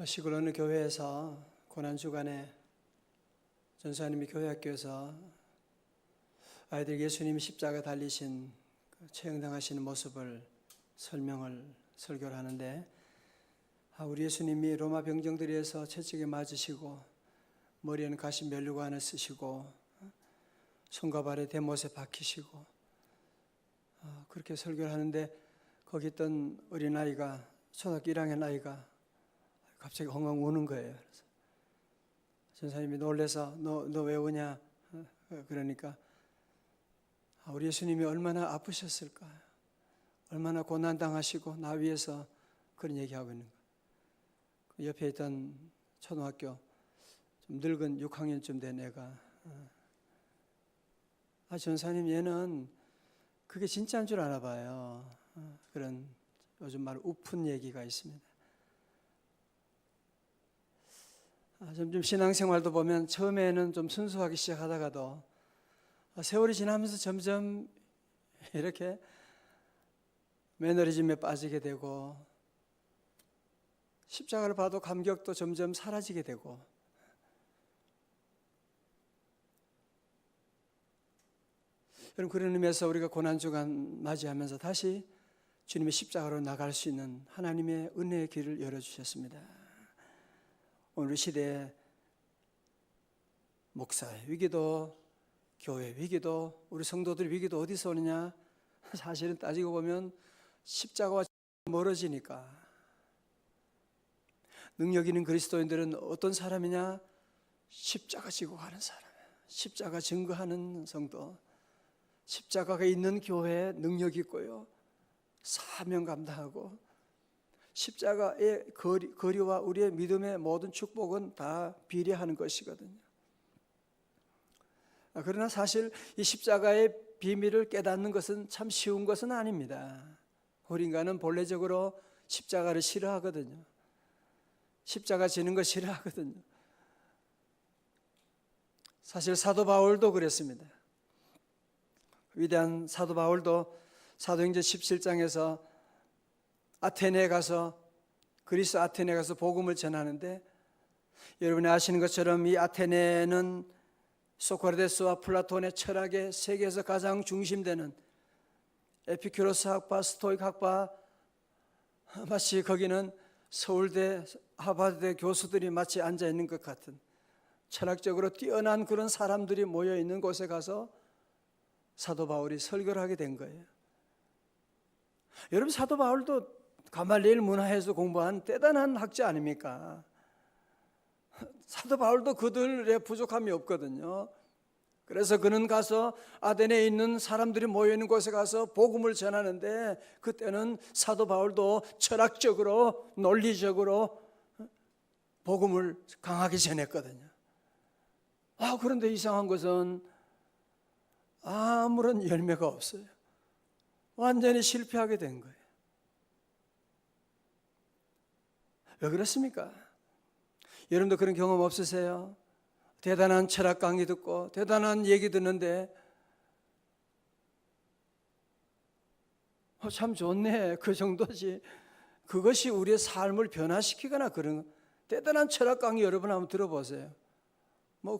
시골 어느 교회에서 고난주간에 전사님이 교회학교에서 아이들 예수님이 십자가 달리신 처형당하시는 모습을 설교를 하는데, 우리 예수님이 로마 병정들에 의해서 채찍에 맞으시고 머리에는 가시 면류관을 쓰시고 손과 발에 대못에 박히시고 그렇게 설교를 하는데, 거기 있던 어린아이가, 초등학교 1학년 아이가 갑자기 엉엉 우는 거예요. 그래서 전사님이 놀래서 너 왜 우냐? 그러니까 우리 예수님이 얼마나 아프셨을까, 얼마나 고난당하시고 나 위해서 그런 얘기하고 있는 거예요. 옆에 있던 초등학교 좀 늙은 6학년쯤 된 애가 전사님 얘는 그게 진짜인 줄 알아 봐요. 그런 요즘 말 우픈 얘기가 있습니다. 점점 신앙생활도 보면 처음에는 좀 순수하기 시작하다가도 세월이 지나면서 점점 이렇게 매너리즘에 빠지게 되고, 십자가를 봐도 감격도 점점 사라지게 되고, 여러분, 그런 의미에서 우리가 고난주간 맞이하면서 다시 주님의 십자가로 나갈 수 있는 하나님의 은혜의 길을 열어주셨습니다. 오늘 시대에 목사의 위기도, 교회 위기도, 우리 성도들 위기도 어디서 오느냐? 사실은 따지고 보면 십자가와 멀어지니까. 능력 있는 그리스도인들은 어떤 사람이냐? 십자가 지고 가는 사람, 십자가 증거하는 성도, 십자가가 있는 교회에 능력 있고요, 사명 감당하고, 십자가의 거리와 우리의 믿음의 모든 축복은 다 비례하는 것이거든요. 그러나 사실 이 십자가의 비밀을 깨닫는 것은 참 쉬운 것은 아닙니다. 우리 인간은 본래적으로 십자가를 싫어하거든요. 십자가 지는 거 싫어하거든요. 사실 사도 바울도 그랬습니다. 위대한 사도 바울도 사도행전 17장에서 아테네에 가서, 그리스 아테네에 가서 복음을 전하는데, 여러분이 아시는 것처럼 이 아테네는 소크라테스와 플라톤의 철학의 세계에서 가장 중심되는 에피큐로스 학파, 스토익 학파, 마치 거기는 서울대, 하버드대 교수들이 마치 앉아 있는 것 같은 철학적으로 뛰어난 그런 사람들이 모여 있는 곳에 가서 사도 바울이 설교를 하게 된 거예요. 여러분, 사도 바울도 가말리엘 문화에서 공부한 대단한 학자 아닙니까? 사도 바울도 그들의 부족함이 없거든요. 그래서 그는 가서 아테네에 있는 사람들이 모여있는 곳에 가서 복음을 전하는데, 그때는 사도 바울도 철학적으로, 논리적으로 복음을 강하게 전했거든요. 그런데 이상한 것은 아무런 열매가 없어요. 완전히 실패하게 된 거예요. 왜 그렇습니까? 여러분도 그런 경험 없으세요? 대단한 철학 강의 듣고 대단한 얘기 듣는데 참 좋네, 그 정도지. 그것이 우리의 삶을 변화시키거나 그런 대단한 철학 강의 여러분 한번 들어보세요.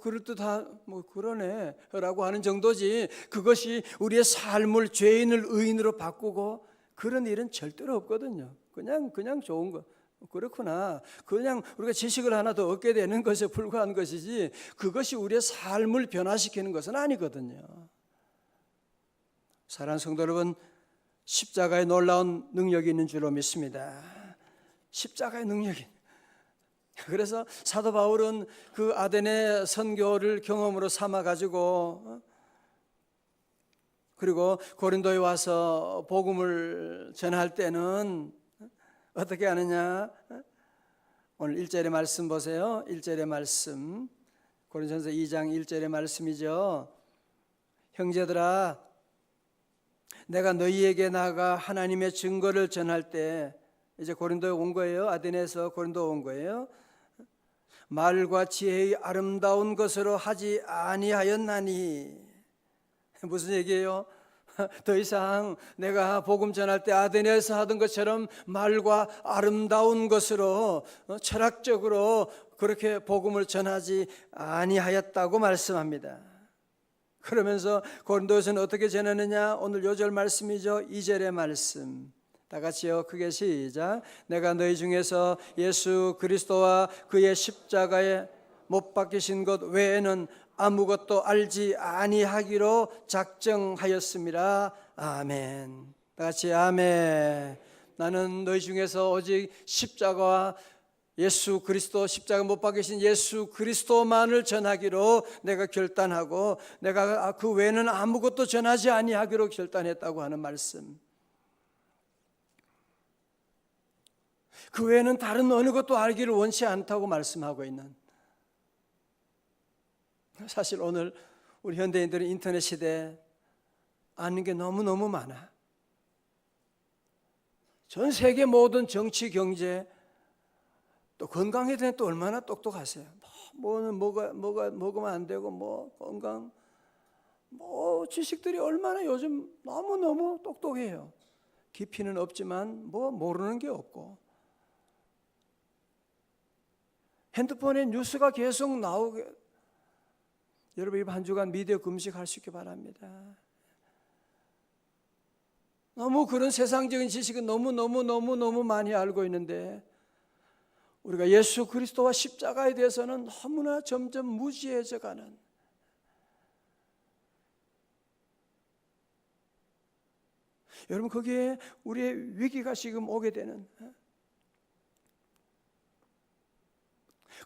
그럴듯하, 그러네 라고 하는 정도지, 그것이 우리의 삶을 죄인을 의인으로 바꾸고 그런 일은 절대로 없거든요. 그냥 좋은 거, 그렇구나, 그냥 우리가 지식을 하나 더 얻게 되는 것에 불과한 것이지, 그것이 우리의 삶을 변화시키는 것은 아니거든요. 사랑하는 성도 여러분, 십자가에 놀라운 능력이 있는 줄로 믿습니다. 십자가의 능력이. 그래서 사도 바울은 그 아테네 선교를 경험으로 삼아가지고, 그리고 고린도에 와서 복음을 전할 때는 어떻게 하느냐? 오늘 1절의 말씀 보세요. 1절의 말씀, 고린도전서 2장 1절의 말씀이죠. 형제들아, 내가 너희에게 나아가 하나님의 증거를 전할 때, 이제 고린도에 온 거예요. 아테네에서 고린도에 온 거예요. 말과 지혜의 아름다운 것으로 하지 아니하였나니. 무슨 얘기예요? 더 이상 내가 복음 전할 때 아테네에서 하던 것처럼 말과 아름다운 것으로 철학적으로 그렇게 복음을 전하지 아니하였다고 말씀합니다. 그러면서 고린도에서는 어떻게 전하느냐? 오늘 요절 말씀이죠. 2절의 말씀 다 같이요, 크게 시작. 내가 너희 중에서 예수 그리스도와 그의 십자가에 못 박히신 것 외에는 아무것도 알지 아니하기로 작정하였습니다. 아멘. 다 같이 아멘. 나는 너희 중에서 오직 십자가와 예수 그리스도, 십자가 못 박히신 예수 그리스도만을 전하기로 내가 결단하고 내가 그 외에는 아무것도 전하지 아니하기로 결단했다고 하는 말씀. 그 외에는 다른 어느 것도 알기를 원치 않다고 말씀하고 있는, 사실 오늘 우리 현대인들은 인터넷 시대에 아는 게 너무너무 많아. 전 세계 모든 정치, 경제, 또 건강에 대해 또 얼마나 똑똑하세요. 뭐는 먹으면 안 되고, 뭐 건강, 뭐 지식들이 얼마나 요즘 너무너무 똑똑해요. 깊이는 없지만 뭐 모르는 게 없고, 핸드폰에 뉴스가 계속 나오게. 여러분 이 한 주간 미디어 금식할 수 있게 바랍니다. 너무 그런 세상적인 지식은 너무 많이 알고 있는데 우리가 예수 그리스도와 십자가에 대해서는 너무나 점점 무지해져 가는, 여러분 거기에 우리의 위기가 지금 오게 되는,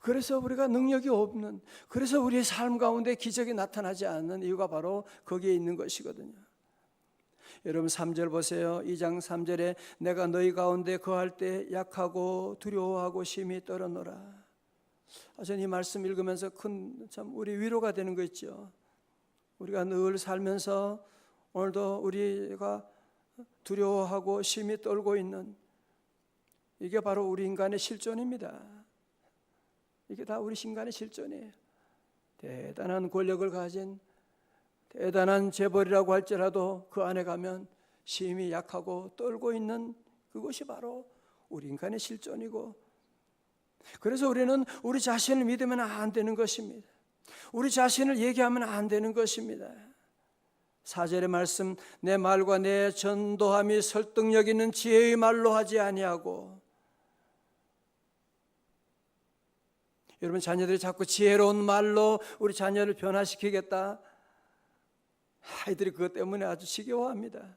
그래서 우리가 능력이 없는, 그래서 우리의 삶 가운데 기적이 나타나지 않는 이유가 바로 거기에 있는 것이거든요. 여러분 3절 보세요. 2장 3절에 내가 너희 가운데 거할 때 약하고 두려워하고 심히 떨어노라. 저는 이 말씀 읽으면서 큰 참 우리 위로가 되는 거 있죠. 우리가 늘 살면서 오늘도 우리가 두려워하고 심히 떨고 있는, 이게 바로 우리 인간의 실존입니다. 이게 다 우리 인간의 실존이에요. 대단한 권력을 가진 대단한 재벌이라고 할지라도 그 안에 가면 심히 약하고 떨고 있는 그것이 바로 우리 인간의 실존이고, 그래서 우리는 우리 자신을 믿으면 안 되는 것입니다. 우리 자신을 얘기하면 안 되는 것입니다. 4절의 말씀, 내 말과 내 전도함이 설득력 있는 지혜의 말로 하지 아니하고. 여러분 자녀들이 자꾸 지혜로운 말로 우리 자녀를 변화시키겠다, 아이들이 그것 때문에 아주 지겨워합니다.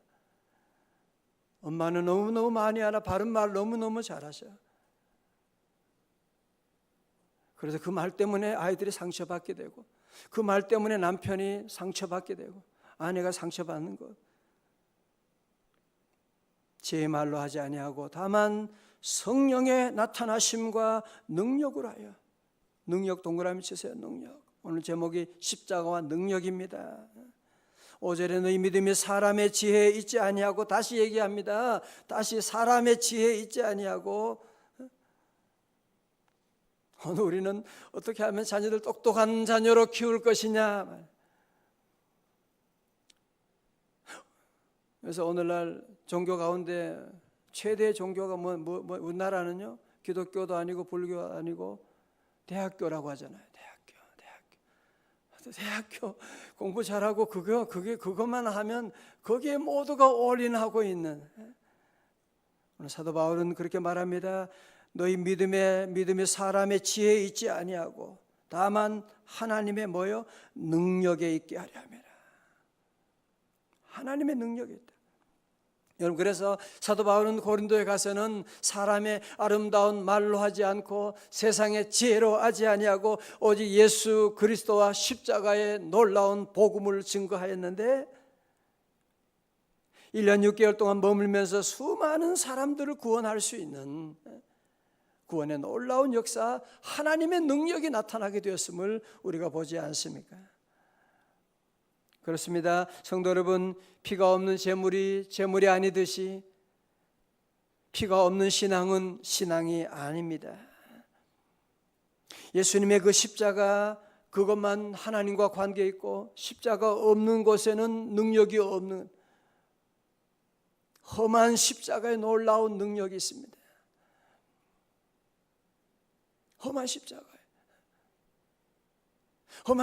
엄마는 너무너무 많이 하나 바른 말 너무너무 잘하셔. 그래서 그 말 때문에 아이들이 상처받게 되고, 그 말 때문에 남편이 상처받게 되고, 아내가 상처받는 것. 제 말로 하지 아니하고 다만 성령의 나타나심과 능력으로 하여. 능력 동그라미 치세요. 능력. 오늘 제목이 십자가와 능력입니다. 5절에 너희 믿음이 사람의 지혜에 있지 아니하고, 다시 얘기합니다. 다시 사람의 지혜에 있지 아니하고. 오늘 우리는 어떻게 하면 자녀들 똑똑한 자녀로 키울 것이냐. 그래서 오늘날 종교 가운데 최대 종교가 우리나라는요, 기독교도 아니고 불교도 아니고 대학교라고 하잖아요. 대학교 공부 잘하고 그것만 하면 거기에 모두가 올인하고 있는. 오늘 사도 바울은 그렇게 말합니다. 너희 믿음이 사람의 지혜에 있지 아니하고 다만 하나님의 뭐요? 능력에 있게 하려 함이라. 하나님의 능력이 있다. 여러분 그래서 사도 바울은 고린도에 가서는 사람의 아름다운 말로 하지 않고 세상의 지혜로 하지 아니하고 오직 예수 그리스도와 십자가의 놀라운 복음을 증거하였는데 1년 6개월 동안 머물면서 수많은 사람들을 구원할 수 있는 구원의 놀라운 역사, 하나님의 능력이 나타나게 되었음을 우리가 보지 않습니까? 그렇습니다. 성도 여러분, 피가 없는 재물이 아니듯이 피가 없는 신앙은 신앙이 아닙니다. 예수님의 그 십자가, 그것만 하나님과 관계 있고 십자가 없는 곳에는 능력이 없는, 험한 십자가의 놀라운 능력이 있습니다. 험한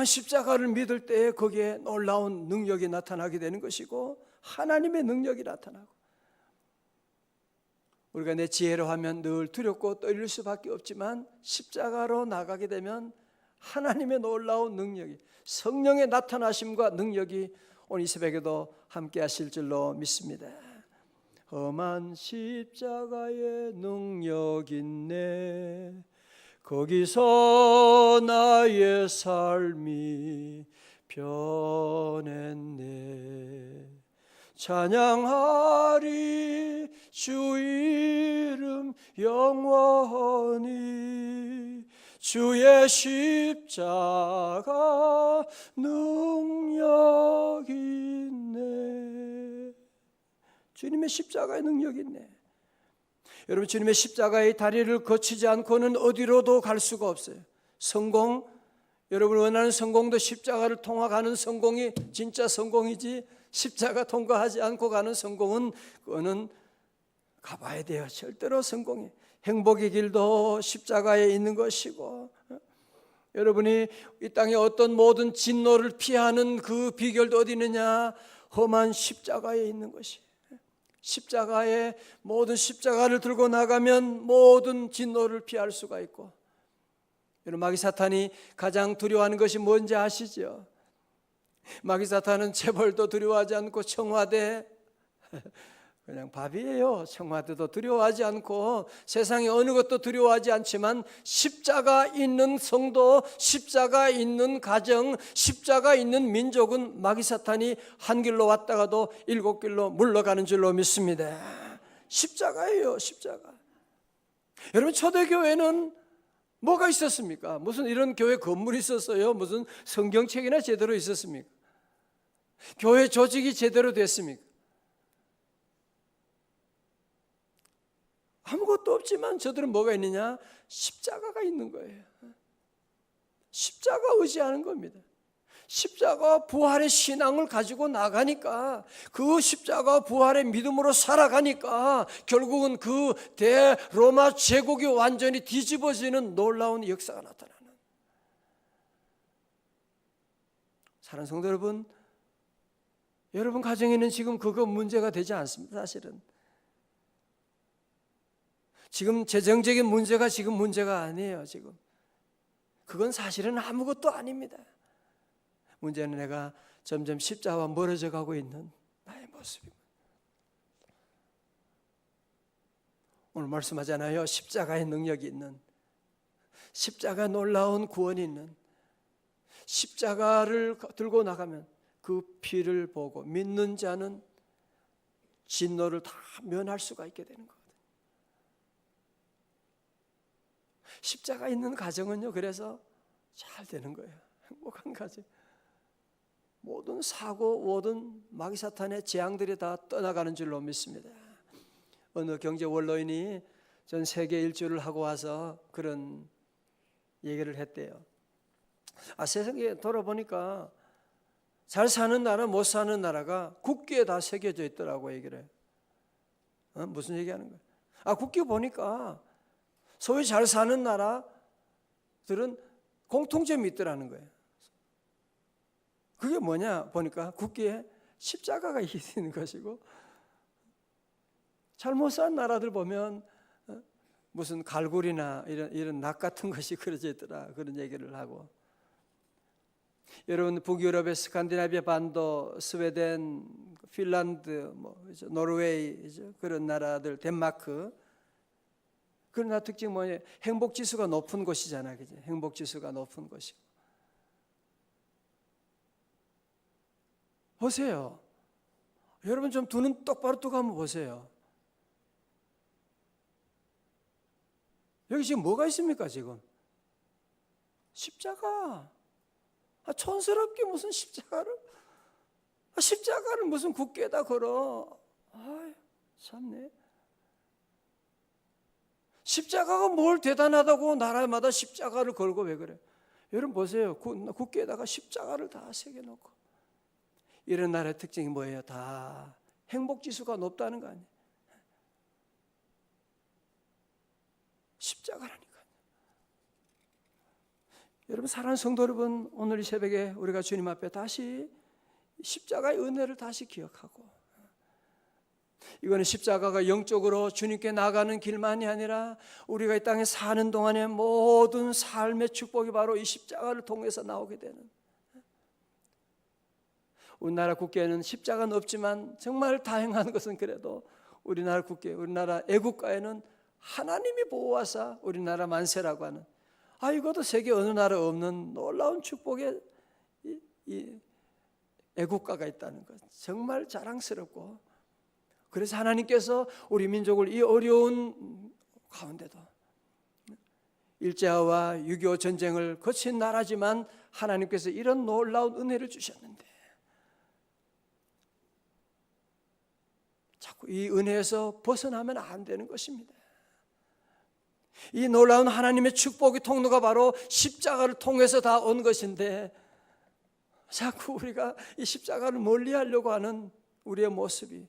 십자가를 믿을 때에 거기에 놀라운 능력이 나타나게 되는 것이고 하나님의 능력이 나타나고, 우리가 내 지혜로 하면 늘 두렵고 떨릴 수밖에 없지만 십자가로 나가게 되면 하나님의 놀라운 능력이, 성령의 나타나심과 능력이 오늘 이 새벽에도 함께 하실 줄로 믿습니다. 험한 십자가의 능력 있네, 거기서 나의 삶이 변했네. 찬양하리 주 이름 영원히, 주의 십자가 능력 있네. 주님의 십자가의 능력이 있네. 여러분, 주님의 십자가의 다리를 거치지 않고는 어디로도 갈 수가 없어요. 성공, 여러분 원하는 성공도 십자가를 통과하는 성공이 진짜 성공이지, 십자가 통과하지 않고 가는 성공은 그거는 가봐야 돼요. 절대로 성공이, 행복의 길도 십자가에 있는 것이고, 여러분이 이 땅에 어떤 모든 진노를 피하는 그 비결도 어디 있느냐? 험한 십자가에 있는 것이. 십자가에, 모든 십자가를 들고 나가면 모든 진노를 피할 수가 있고, 여러분 마귀 사탄이 가장 두려워하는 것이 뭔지 아시죠? 마귀 사탄은 재벌도 두려워하지 않고 청와대, 그냥 밥이에요. 청와대도 두려워하지 않고 세상의 어느 것도 두려워하지 않지만 십자가 있는 성도, 십자가 있는 가정, 십자가 있는 민족은 마귀 사탄이 한 길로 왔다가도 7길로 물러가는 줄로 믿습니다. 십자가예요, 십자가. 여러분 초대교회는 뭐가 있었습니까? 무슨 이런 교회 건물이 있었어요? 무슨 성경책이나 제대로 있었습니까? 교회 조직이 제대로 됐습니까? 아무것도 없지만 저들은 뭐가 있느냐? 십자가가 있는 거예요. 십자가 의지하는 겁니다. 십자가 부활의 신앙을 가지고 나가니까, 그 십자가 부활의 믿음으로 살아가니까 결국은 그 대로마 제국이 완전히 뒤집어지는 놀라운 역사가 나타나는. 사랑하는 성도 여러분, 여러분 가정에는 지금 그거 문제가 되지 않습니다. 사실은 지금 재정적인 문제가 지금 문제가 아니에요. 지금 그건 사실은 아무것도 아닙니다. 문제는 내가 점점 십자가와 멀어져 가고 있는 나의 모습입니다. 오늘 말씀하잖아요. 십자가의 능력이 있는, 십자가 놀라운 구원이 있는, 십자가를 들고 나가면 그 피를 보고 믿는 자는 진노를 다 면할 수가 있게 되는 거거든요. 십자가 있는 가정은요, 그래서 잘 되는 거예요. 행복한 가정. 모든 사고, 모든 마귀 사탄의 재앙들이 다 떠나가는 줄로 믿습니다. 어느 경제 원로인이 전 세계 일주를 하고 와서 그런 얘기를 했대요. 세상에 돌아보니까 잘 사는 나라, 못 사는 나라가 국기에 다 새겨져 있더라고 얘기를 해요. 무슨 얘기하는 거예요? 국기 보니까 소위 잘 사는 나라들은 공통점이 있더라는 거예요. 그게 뭐냐 보니까 국기에 십자가가 있는 것이고, 잘못 산 나라들 보면 무슨 갈고리나 이런 낙 같은 것이 그려져 있더라, 그런 얘기를 하고. 여러분 북유럽의 스칸디나비아 반도, 스웨덴, 핀란드, 노르웨이 그런 나라들, 덴마크, 그런 나라 특징 뭐냐? 행복 지수가 높은 곳이잖아요, 그죠? 행복 지수가 높은 곳이고. 보세요. 여러분 좀 두 눈 똑바로 뜨고 한번 보세요. 여기 지금 뭐가 있습니까? 지금 십자가. 촌스럽게 무슨 십자가를 무슨 국기에다 걸어. 참네. 십자가가 뭘 대단하다고 나라마다 십자가를 걸고 왜 그래? 여러분 보세요. 국기에다가 십자가를 다 새겨놓고. 이런 나라의 특징이 뭐예요? 다 행복지수가 높다는 거 아니에요? 십자가라니까요. 여러분, 사랑하는 성도 여러분, 오늘 이 새벽에 우리가 주님 앞에 다시 십자가의 은혜를 다시 기억하고, 이거는 십자가가 영적으로 주님께 나가는 길만이 아니라 우리가 이 땅에 사는 동안에 모든 삶의 축복이 바로 이 십자가를 통해서 나오게 되는, 우리나라 국계에는 십자가는 없지만 정말 다행한 것은 그래도 우리나라 국계, 우리나라 애국가에는 하나님이 보호하사 우리나라 만세라고 하는, 이것도 세계 어느 나라 없는 놀라운 축복의 이 애국가가 있다는 것, 정말 자랑스럽고, 그래서 하나님께서 우리 민족을 이 어려운 가운데도, 일제와 6.25 전쟁을 거친 나라지만 하나님께서 이런 놀라운 은혜를 주셨는데, 자꾸 이 은혜에서 벗어나면 안 되는 것입니다. 이 놀라운 하나님의 축복의 통로가 바로 십자가를 통해서 다 온 것인데, 자꾸 우리가 이 십자가를 멀리하려고 하는 우리의 모습이,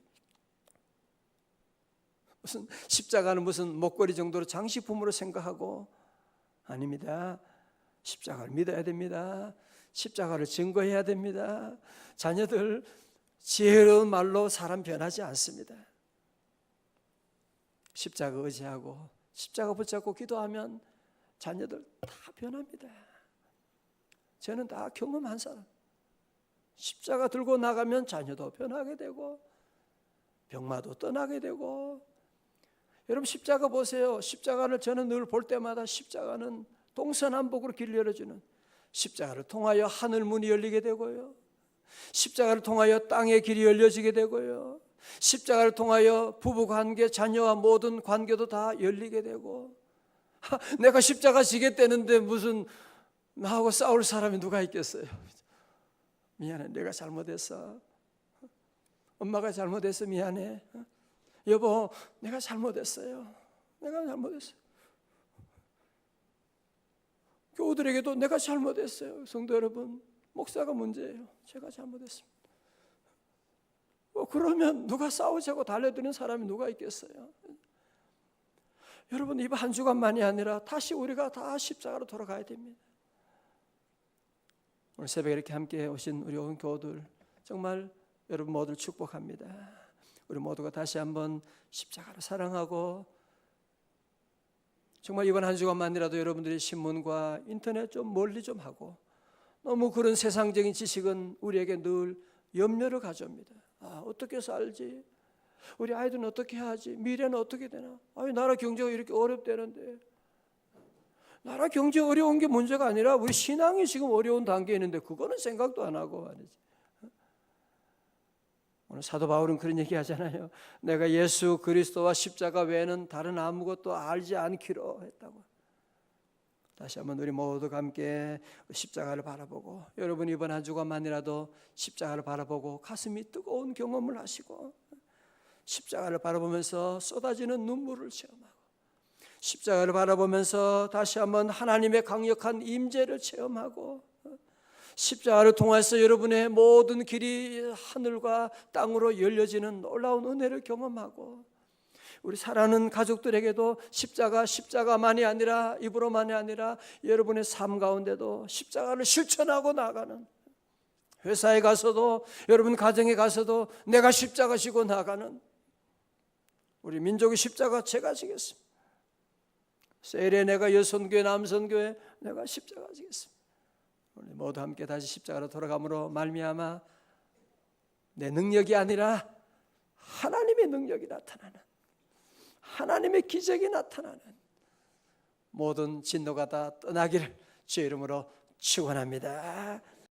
무슨 십자가는 무슨 목걸이 정도로 장식품으로 생각하고, 아닙니다. 십자가를 믿어야 됩니다. 십자가를 증거해야 됩니다. 자녀들 지혜로운 말로 사람 변하지 않습니다. 십자가 의지하고 십자가 붙잡고 기도하면 자녀들 다 변합니다. 저는 다 경험한 사람. 십자가 들고 나가면 자녀도 변하게 되고 병마도 떠나게 되고. 여러분, 십자가 보세요. 십자가를 저는 늘 볼 때마다 십자가는 동서남북으로 길 열어주는, 십자가를 통하여 하늘 문이 열리게 되고요, 십자가를 통하여 땅의 길이 열려지게 되고요, 십자가를 통하여 부부관계, 자녀와 모든 관계도 다 열리게 되고. 내가 십자가 지겠다는데 무슨 나하고 싸울 사람이 누가 있겠어요? 미안해, 내가 잘못했어. 엄마가 잘못했어, 미안해. 여보, 내가 잘못했어요. 내가 잘못했어요. 교우들에게도 내가 잘못했어요. 성도 여러분, 목사가 문제예요. 제가 잘못했습니다. 그러면 누가 싸우자고 달려드는 사람이 누가 있겠어요? 여러분, 이번 한 주간만이 아니라 다시 우리가 다 십자가로 돌아가야 됩니다. 오늘 새벽에 이렇게 함께 오신 우리 온 교우들, 정말 여러분 모두를 축복합니다. 우리 모두가 다시 한번 십자가를 사랑하고, 정말 이번 한 주간만이라도 여러분들이 신문과 인터넷 좀 멀리 좀 하고, 너무 그런 세상적인 지식은 우리에게 늘 염려를 가져옵니다. 어떻게 살지? 우리 아이들은 어떻게 하지? 미래는 어떻게 되나? 나라 경제가 이렇게 어렵다는데. 나라 경제 어려운 게 문제가 아니라 우리 신앙이 지금 어려운 단계에 있는데 그거는 생각도 안 하고 말이지. 오늘 사도 바울은 그런 얘기 하잖아요. 내가 예수 그리스도와 십자가 외에는 다른 아무것도 알지 않기로 했다고. 다시 한번 우리 모두가 함께 십자가를 바라보고, 여러분 이번 한 주간만이라도 십자가를 바라보고 가슴이 뜨거운 경험을 하시고, 십자가를 바라보면서 쏟아지는 눈물을 체험하고, 십자가를 바라보면서 다시 한번 하나님의 강력한 임재를 체험하고, 십자가를 통해서 여러분의 모든 길이 하늘과 땅으로 열려지는 놀라운 은혜를 경험하고, 우리 사랑하는 가족들에게도 십자가만이 아니라, 입으로만이 아니라 여러분의 삶 가운데도 십자가를 실천하고 나가는, 회사에 가서도 여러분 가정에 가서도 내가 십자가 지고 나가는 우리 민족의 십자가 제가 지겠습니다. 세일에 내가 여선교회 남선교회 내가 십자가 지겠습니다. 우리 모두 함께 다시 십자가로 돌아감으로 말미암아 내 능력이 아니라 하나님의 능력이 나타나는, 하나님의 기적이 나타나는 모든 진노가 다 떠나기를 주의 이름으로 축원합니다.